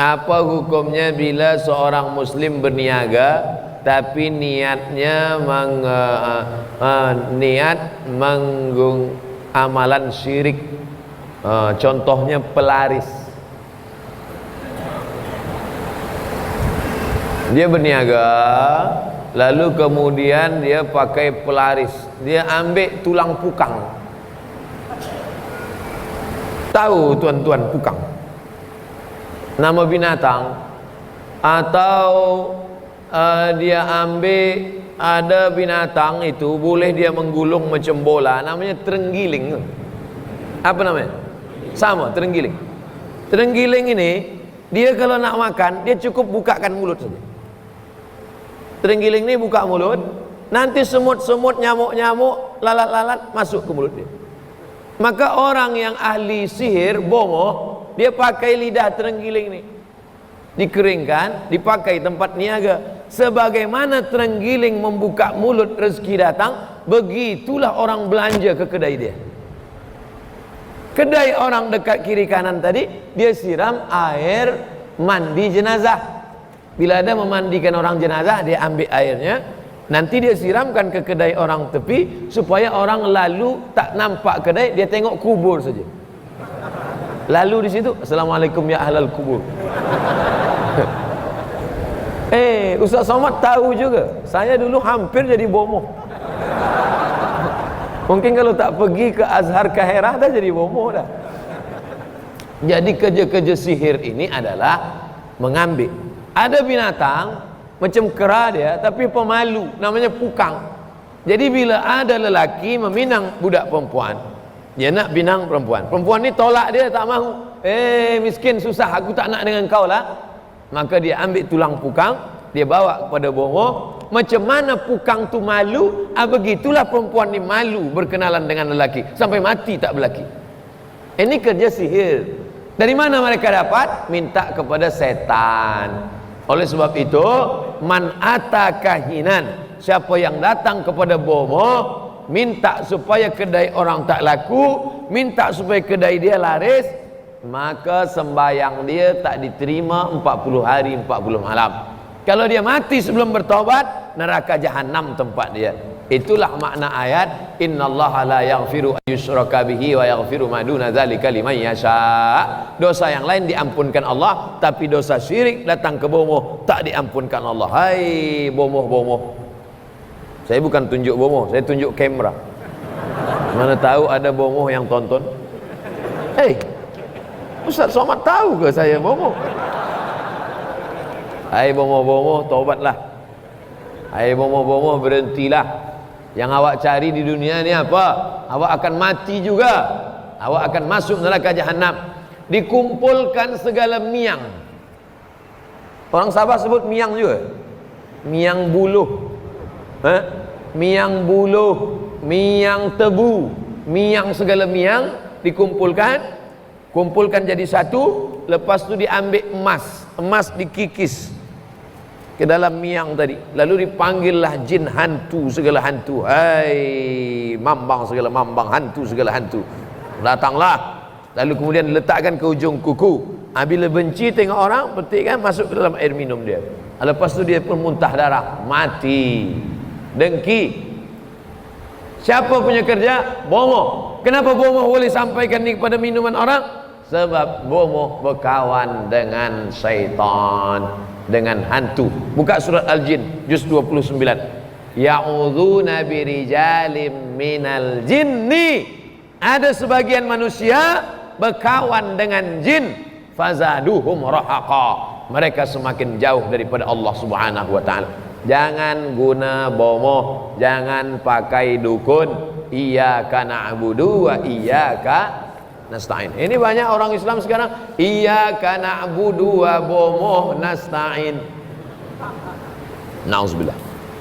Apa hukumnya bila seorang muslim berniaga tapi niatnya niat amalan syirik, contohnya pelaris. Dia berniaga lalu kemudian dia pakai pelaris, dia ambil tulang pukang. Tahu tuan-tuan pukang, nama binatang, atau dia ambil ada binatang itu boleh dia menggulung macam bola, namanya terenggiling. Apa namanya? Sama, terenggiling. Terenggiling ini dia kalau nak makan dia cukup bukakan mulut saja. Terenggiling ini buka mulut, nanti semut-semut, nyamuk-nyamuk, lalat-lalat masuk ke mulut dia. Maka orang yang ahli sihir, bomoh, dia pakai lidah terenggiling ini, dikeringkan, dipakai tempat niaga. Sebagaimana terenggiling membuka mulut rezeki datang, begitulah orang belanja ke kedai dia. Kedai orang dekat kiri kanan tadi, dia siram air mandi jenazah. Bila ada memandikan orang jenazah, dia ambil airnya, nanti dia siramkan ke kedai orang tepi, supaya orang lalu tak nampak kedai, dia tengok kubur saja. Lalu di situ, assalamualaikum ya ahlal kubur. Ustaz Somad tahu juga, saya dulu hampir jadi bomoh. Mungkin kalau tak pergi ke Azhar Kahirah dah jadi bomoh dah. Jadi kerja-kerja sihir ini adalah mengambil. Ada binatang macam kera dia, tapi pemalu, namanya pukang. Jadi bila ada lelaki meminang budak perempuan, dia nak binang perempuan, perempuan ni tolak dia, tak mahu. Miskin, susah, aku tak nak dengan kau lah. Maka dia ambil tulang pukang, dia bawa kepada bomoh. Macam mana pukang tu malu, begitulah perempuan ni malu berkenalan dengan lelaki, sampai mati tak berlaki. Ini kerja sihir. Dari mana mereka dapat? Minta kepada setan. Oleh sebab itu, man ata kahinan, siapa yang datang kepada bomoh, minta supaya kedai orang tak laku, minta supaya kedai dia laris, maka sembahyang dia tak diterima 40 hari 40 malam. Kalau dia mati sebelum bertaubat, neraka jahanam tempat dia. Itulah makna ayat innallaha la yaghfiru ayyushraka bihi wa yaghfiru ma duna dzalika liman yasha. Dosa yang lain diampunkan Allah, tapi dosa syirik datang ke bomoh tak diampunkan Allah. Hai bomoh-bomoh. Saya bukan tunjuk bomoh, saya tunjuk kamera. Mana tahu ada bomoh yang tonton. Ustaz Somad tahu ke saya bomoh? Hai bomoh-bomoh, taubatlah. Hai bomoh-bomoh, berhentilah. Yang awak cari di dunia ni apa? Awak akan mati juga. Awak akan masuk neraka jahanam. Dikumpulkan segala miang. Orang Sabah sebut miang juga. Miang buluh. Miang buluh, miang tebu, miang, segala miang dikumpulkan. Kumpulkan jadi satu. Lepas tu diambil emas. Emas dikikis ke dalam miang tadi, lalu dipanggillah jin hantu, segala hantu. Hai mambang segala mambang, hantu segala hantu, datanglah. Lalu kemudian diletakkan ke ujung kuku. Bila benci tengok orang, petikkan, masuk ke dalam air minum dia. Lepas tu dia pun muntah darah, mati. Dengki. Siapa punya kerja? Bomoh. Kenapa bomoh boleh sampaikan ni kepada minuman orang? Sebab bomoh berkawan dengan syaitan, dengan hantu. Buka surat Al-Jin juz 29. Ya'udzuna birijalim minal jinni. Ada sebagian manusia berkawan dengan jin, fazaduhum rahaqa. Mereka semakin jauh daripada Allah Subhanahu wa taala. Jangan guna bomoh, jangan pakai dukun. Iyyaka na'budu wa iyyaka nasta'in. Ini banyak orang Islam sekarang, iyyaka na'budu wa bomoh nasta'in. Nauzubillah.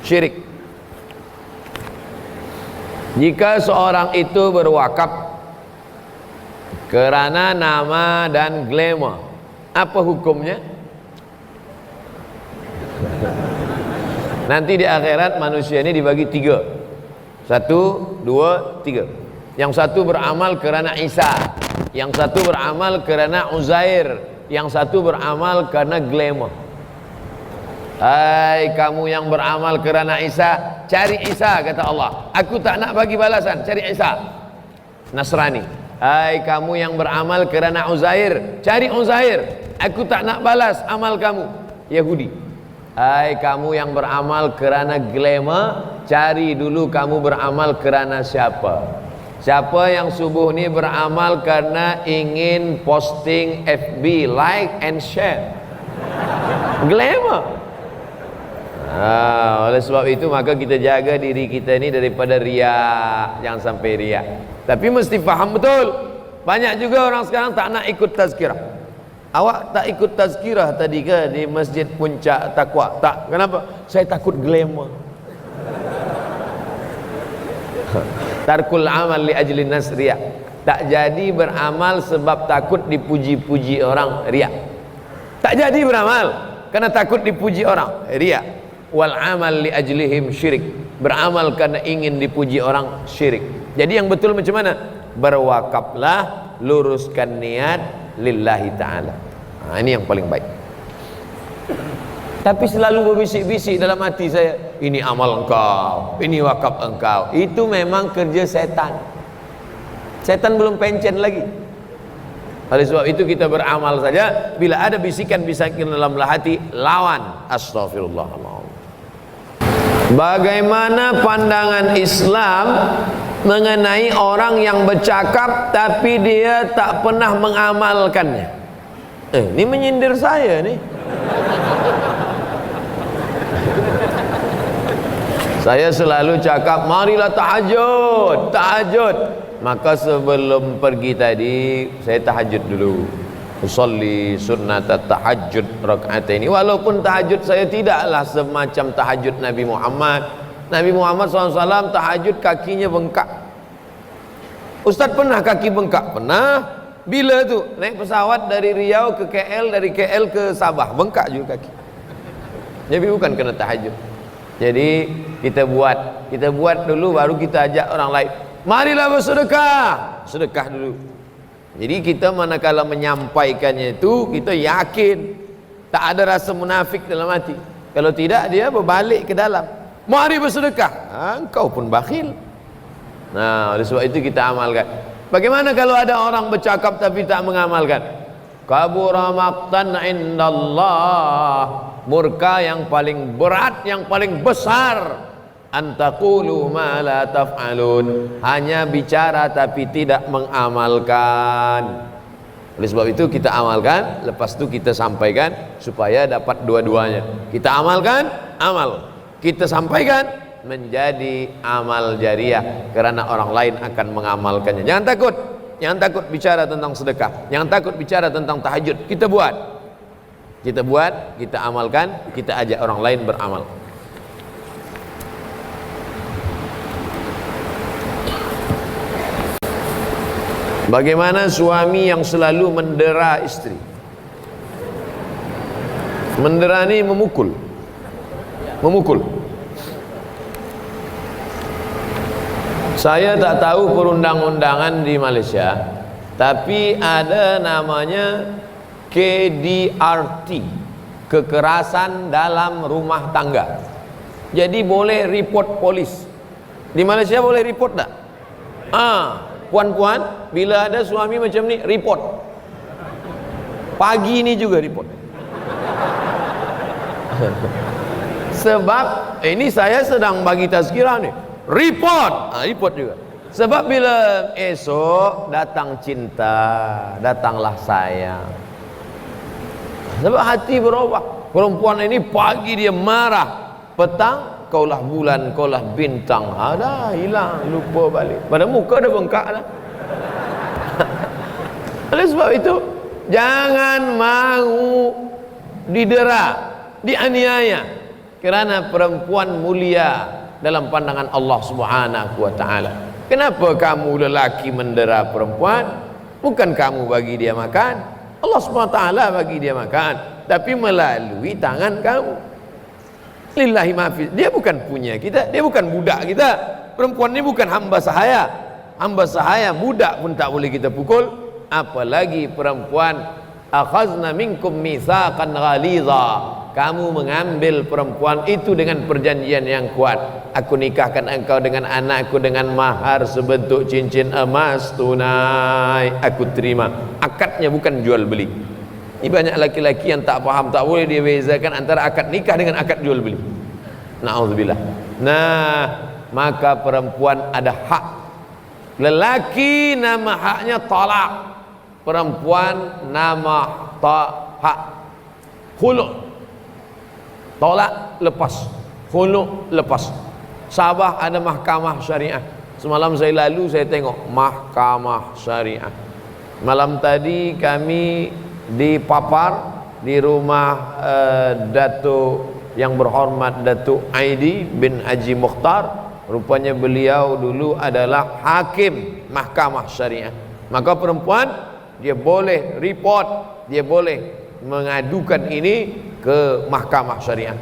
Syirik. Jika seorang itu berwakaf kerana nama dan glamour, apa hukumnya? Nanti di akhirat manusia ini dibagi tiga. 1, 2, 3. Yang satu beramal kerana Isa, yang satu beramal kerana Uzair, yang satu beramal karena glamour. Hai kamu yang beramal kerana Isa, cari Isa, kata Allah. Aku tak nak bagi balasan, cari Isa. Nasrani. Hai kamu yang beramal kerana Uzair, cari Uzair. Aku tak nak balas amal kamu. Yahudi. Hai kamu yang beramal kerana glamour, cari dulu kamu beramal kerana siapa. Siapa yang subuh ni beramal karena ingin posting FB, like and share. Glamour. Oleh sebab itu maka kita jaga diri kita ni daripada riak. Jangan sampai riak. Tapi mesti faham betul. Banyak juga orang sekarang tak nak ikut tazkirah. Awak tak ikut tazkirah tadi ke di Masjid Puncak Taqwa? Tak. Kenapa? Saya takut glamour. Tarkul amal li ajli nas riak. Tak jadi beramal sebab takut dipuji-puji orang, riak. Tak jadi beramal kerana takut dipuji orang, riak. Wal amal li ajlihim syirik. Beramal karena ingin dipuji orang, syirik. Jadi yang betul macam mana? Berwakaflah, luruskan niat lillahi ta'ala. Ini yang paling baik. Tapi selalu berbisik-bisik dalam hati saya, ini amal engkau, ini wakaf engkau. Itu memang kerja setan. Setan belum pencen lagi. Oleh sebab itu kita beramal saja. Bila ada bisikan-bisikan dalam hati, lawan. Astaghfirullahaladzim. Bagaimana pandangan Islam mengenai orang yang bercakap tapi dia tak pernah mengamalkannya? Ini menyindir saya nih. Saya selalu cakap, marilah tahajud, tahajud. Maka sebelum pergi tadi, saya tahajud dulu. Usolli sunnat tahajud rakaatain. Walaupun tahajud saya tidaklah semacam tahajud Nabi Muhammad. Nabi Muhammad SAW tahajud kakinya bengkak. Ustaz pernah kaki bengkak? Pernah. Bila tu? Naik pesawat dari Riau ke KL, dari KL ke Sabah, bengkak juga kaki. Jadi bukan kena tahajud. Jadi kita buat dulu baru kita ajak orang lain. Marilah bersedekah. Sedekah dulu. Jadi kita manakala menyampaikannya itu, kita yakin, tak ada rasa munafik dalam hati. Kalau tidak, dia berbalik ke dalam. Mari bersedekah. Engkau pun bakhil. Nah, oleh sebab itu kita amalkan. Bagaimana kalau ada orang bercakap tapi tak mengamalkan? Kabura maqtan indallah. Murka yang paling berat, yang paling besar. Antaqulu ma la taf'alun. Hanya bicara tapi tidak mengamalkan. Oleh sebab itu kita amalkan, lepas itu kita sampaikan supaya dapat dua-duanya. Kita amalkan, amal. Kita sampaikan, menjadi amal jariah kerana orang lain akan mengamalkannya. Jangan takut. Jangan takut bicara tentang sedekah. Jangan takut bicara tentang tahajud. Kita buat. Kita buat, kita amalkan, kita ajak orang lain beramal. Bagaimana suami yang selalu mendera istri? Mendera ni memukul. Memukul. Saya tak tahu perundang-undangan di Malaysia, tapi ada namanya KDRT, kekerasan dalam rumah tangga. Jadi boleh report polis. Di Malaysia boleh report tak? Puan-puan, bila ada suami macam ni, report. Pagi ni juga report. Sebab ini saya sedang bagi tazkirah ni. Report, report juga. Sebab bila esok datang cinta, datanglah sayang. Sebab hati berubah. Perempuan ini pagi dia marah, petang kaulah bulan, kaulah bintang. Dah hilang, lupa balik. Pada muka dah bengkak dah. Oleh sebab itu, jangan mahu didera, dianiaya. Kerana perempuan mulia dalam pandangan Allah Subhanahu wa ta'ala. Kenapa kamu lelaki mendera perempuan? Bukan kamu bagi dia makan, Allah Subhanahu wa ta'ala bagi dia makan, tapi melalui tangan kamu. Lillahi ma'afiz. Dia bukan punya kita, dia bukan budak kita. Perempuan ini bukan hamba sahaya. Hamba sahaya, budak pun tak boleh kita pukul, apalagi perempuan akhazna minkum mitsaqan ghalidha, kamu mengambil perempuan itu dengan perjanjian yang kuat. Aku nikahkan engkau dengan anakku dengan mahar sebentuk cincin emas tunai, aku terima. Akadnya bukan jual beli. Ini banyak laki-laki yang tak faham, tak boleh dia bezakan antara akad nikah dengan akad jual beli. Na'udzubillah. Nah, maka perempuan ada hak. Lelaki nama haknya talak, perempuan nama hak khulu'. Tolak lepas, khulu' lepas. Sabah ada mahkamah syariah. Semalam saya lalu, saya tengok mahkamah syariah. Malam tadi kami dipapar di rumah Datuk yang berhormat Datuk Aidi bin Haji Mukhtar. Rupanya beliau dulu adalah hakim mahkamah syariah. Maka perempuan dia boleh report, dia boleh mengadukan ini ke mahkamah syariah.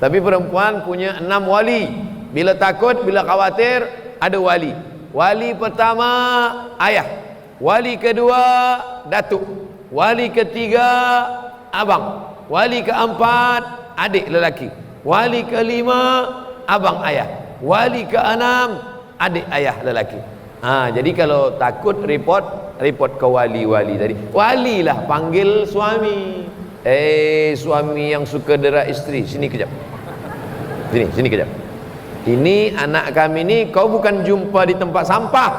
Tapi perempuan punya 6 wali. Bila takut, bila khawatir, ada wali. Wali pertama ayah, wali kedua datuk, wali ketiga abang, wali keempat adik lelaki, wali kelima abang ayah, wali keenam adik ayah lelaki. Jadi kalau takut report ke wali-wali tadi. Wali lah panggil suami. Suami yang suka dera isteri, sini kejap. Sini kejap. Ini anak kami ni kau bukan jumpa di tempat sampah.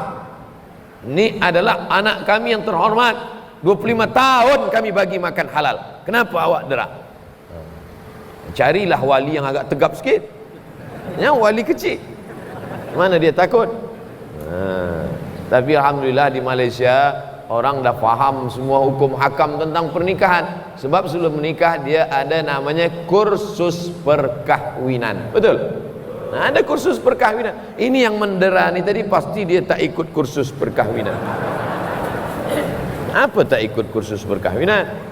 Ini adalah anak kami yang terhormat. 25 tahun kami bagi makan halal. Kenapa awak dera? Carilah wali yang agak tegap sikit. Yang wali kecil, mana dia takut? Tapi alhamdulillah di Malaysia orang dah faham semua hukum hakam tentang pernikahan. Sebab sebelum menikah dia ada namanya kursus perkahwinan. Betul? Nah, ada kursus perkahwinan. Ini yang mendera ni tadi pasti dia tak ikut kursus perkahwinan. Apa tak ikut kursus perkahwinan?